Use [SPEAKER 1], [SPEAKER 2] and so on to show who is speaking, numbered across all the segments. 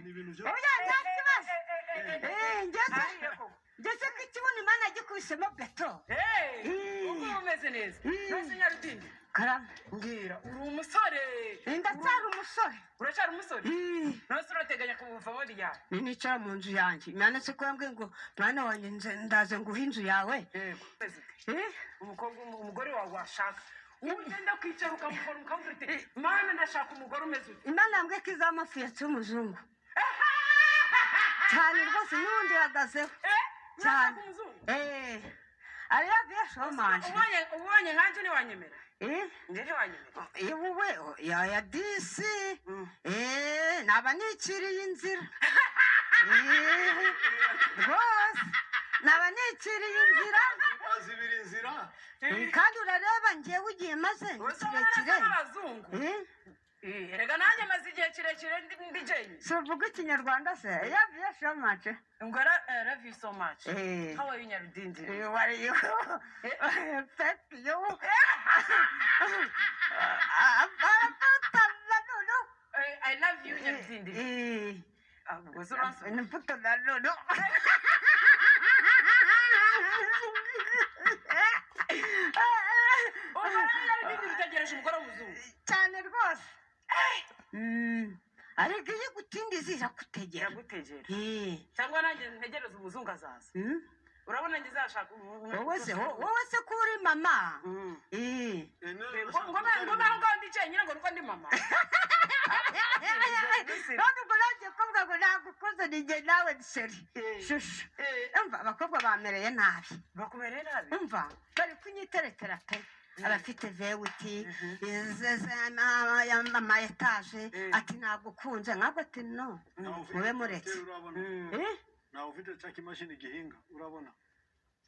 [SPEAKER 1] Ni ibintu byo.
[SPEAKER 2] Oya ntakibazo. Ngeze ko ikibuno Imana agikubisemo beto.
[SPEAKER 3] Uko umeze neza. Nase Nyarutindi.
[SPEAKER 2] Karame.
[SPEAKER 3] Mbwira uri umusore.
[SPEAKER 2] Ndacyari umusore.
[SPEAKER 3] Uracyari umusore? Nose urateganya kumuvamo ryari?
[SPEAKER 2] Nicara mu nzu yanjye. Imana se ko yambwiye ngo mwana wanjye ndaze nguhe inzu yawe.
[SPEAKER 3] Umugore wawe washaka. Ugenda kwicara ukamufora ukamubwira uti mana ndashaka umugore umeze ute.
[SPEAKER 2] Imana yambwiye ko izamafu yacu y'umuzungu. Cyane rwose n'ubundi yahagazeho. Cyane. I love you so much.
[SPEAKER 3] Ubonye nkanjye ntiwanyemera. Njye ntiwanyemera.
[SPEAKER 2] Wowe ya disi. Naba niciriye inzira. Rwose naba niciriye inzira.
[SPEAKER 1] Azibira inzira.
[SPEAKER 2] Kandi urareba ngewe ugiye maze kirekire.
[SPEAKER 3] Erega nanjye maze igihe kirekire ndi Jane.
[SPEAKER 2] So uvuga ikinyarwanda se? Love you so much.
[SPEAKER 3] I love you so much. How are you, Nyarudindi?
[SPEAKER 2] What are you? Thank you.
[SPEAKER 3] I love you, Nyarudindi.
[SPEAKER 2] What's wrong? Put on that no. Cyane rwose. Ariko iyo gutindiza iragutegera.
[SPEAKER 3] Cyangwa nanjye ntegereza umuzungu azaza. Urabona ngiye zashaka
[SPEAKER 2] wowe se ko uri mama.
[SPEAKER 3] Ngoma ngo ndice nyine ngo nuko ndi mama.
[SPEAKER 2] None ngo nagiye kuvuga ngo nagukoze nije nawe nseri. Shushu. Umva abakobwa bamereye nabi.
[SPEAKER 3] Bakumereye nabi.
[SPEAKER 2] Umva bari kunyiteretera pe. Abafite vewiti ama etaje ati nagukunze nkabwo ati no mube muretse.
[SPEAKER 1] Nawe ufite cya kimashini gihinga urabona.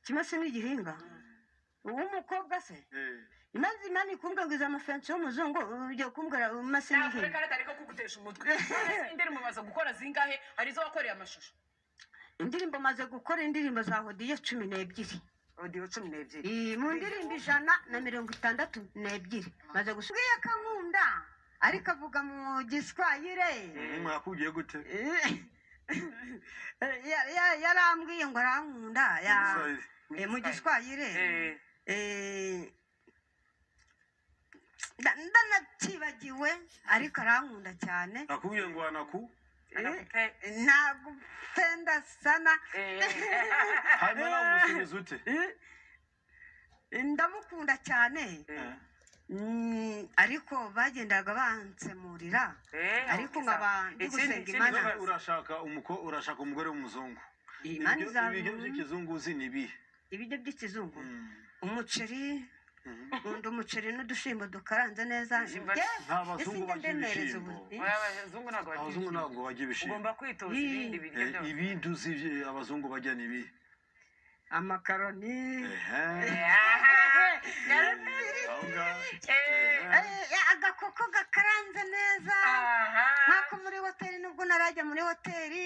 [SPEAKER 2] Kimashini gihinga? Uwo mukobwa se? Imana ikumbwa ngo izamafensi y'umuzungu ugiye kumbwira imashini gihinga.
[SPEAKER 3] Reka ariko kugutesha umutwe. Indirimbo maze gukora zingahe arizo wakoreye amashusho?
[SPEAKER 2] Indirimbo maze gukora indirimbo za Hodiyo 12.
[SPEAKER 3] Audio 12.
[SPEAKER 2] Mu ndirimbo 162 maze gusubiye kankunda ariko avuga mu Giswahili.
[SPEAKER 1] Mwakugiye gute?
[SPEAKER 2] Yarambwiye ngo arankunda mu Giswahili. Ndanakibagiwe ariko arankunda cyane.
[SPEAKER 1] Nakubwiye ngo anaku
[SPEAKER 2] nagupenda sana.
[SPEAKER 1] Hanyuma umusubiza ute?
[SPEAKER 2] Ndamukunda cyane. Ariko bagendaga bansemurira ariko nkaba ndigusenga Imana.
[SPEAKER 1] urashaka umugore w'umuzungu.
[SPEAKER 2] Ibiryo
[SPEAKER 1] by'ikizungu uzi ni ibihe?
[SPEAKER 2] Ibiryo by'ikizungu umuceri umuceri n'udushimbo dukaranze neza.
[SPEAKER 1] Nta bazungu bagira ibishimbo. Abazungu ntabwo bagira ibishimbo.
[SPEAKER 3] Ugomba kwitoza ibindi biryo byose.
[SPEAKER 1] Ibindi uzi abazungu bajya ni ibihe?
[SPEAKER 2] Amakaroni. Agakoko gakaranze neza. Nkako muri hoteli nubwo narajya muri hoteli.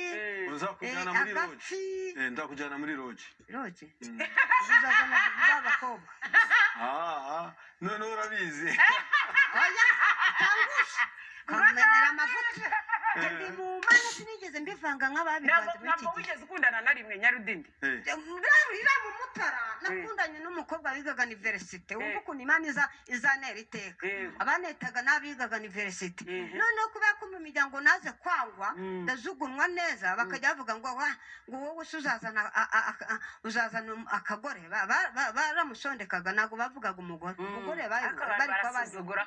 [SPEAKER 1] Uzakujyana muri loji. Ndakujyana muri loji.
[SPEAKER 2] Loji? Uzazana abakobwa.
[SPEAKER 1] None urabizi.
[SPEAKER 2] Oya tangusha. Kamenera amavuta. Ndi mu mana sinigeze mbivanga nk'ababivanze muri iki.
[SPEAKER 3] Ntabwo wigeze ukundana na rimwe Nyarudindi?
[SPEAKER 2] Ira mu Mutara nakundanye n'umukobwa wigaga university. Wumva ukuntu Imana izanera iteka. Abanetaga n'abigaga university. Noneho kubera ko mu miryango naze kwangwa ndajugunwa neza bakajya bavuga ngo wowe uzazana akagore. Baramushondekaga ntabwo bavugaga umugore. Umugore bari kwa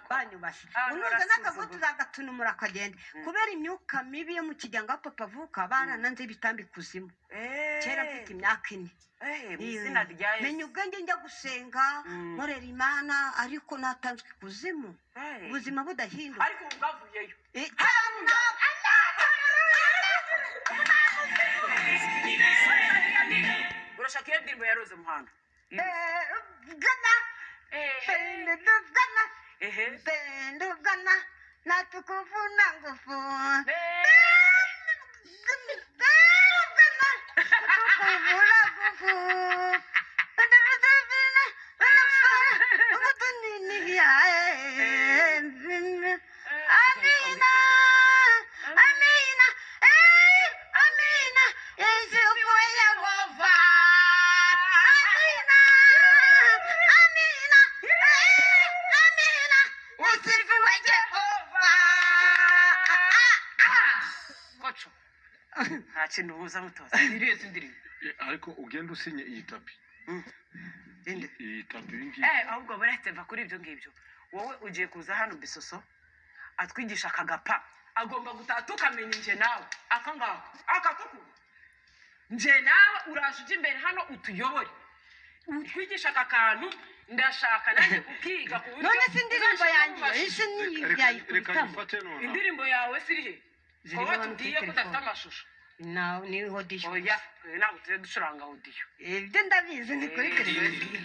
[SPEAKER 2] banyubashe. Unuze n'akagoto uzagatunumura akagenda. Kubera imyuka mibi yo mu kijyanga papa avuka barananze ibitambi kuzimu. Kera mfite imyaka 4. Menya ubwenge njya gusenga nkorera Imana ariko natanzwe kuzimu. Ubuzima budahinduka.
[SPEAKER 3] Ariko ubwavuyeyo. Urashaka iyo ndirimbo ya Rose Muhando?
[SPEAKER 2] Gana. Gana. Natukuvuna ngufu. Natukuvuna ngufu. Amina.
[SPEAKER 3] kintu uza mutoza iriye sindirimbo
[SPEAKER 1] ariko ugenda usinye iyi tapi iyi tapi ngi
[SPEAKER 3] ahubwo baretse mva kuri ibyo ngibyo wowe ugiye kuza hano Bisoso atwigisha akagapa agomba gutatuka menya nje nawe akangaka akakuku nje nawe uraje uje imbere hano utuyobore utwigisha akakantu ndashaka nanjye ukiga ku buryo
[SPEAKER 2] none se indirimbo yanjye isi ni yayikubitamo
[SPEAKER 3] indirimbo yawe sirihe ko watubwiye ko udafite amashusho
[SPEAKER 2] ni audition
[SPEAKER 3] oya ntabwo tujye ducuranga audio
[SPEAKER 2] ibyo ndabizi ni kuri televiziyo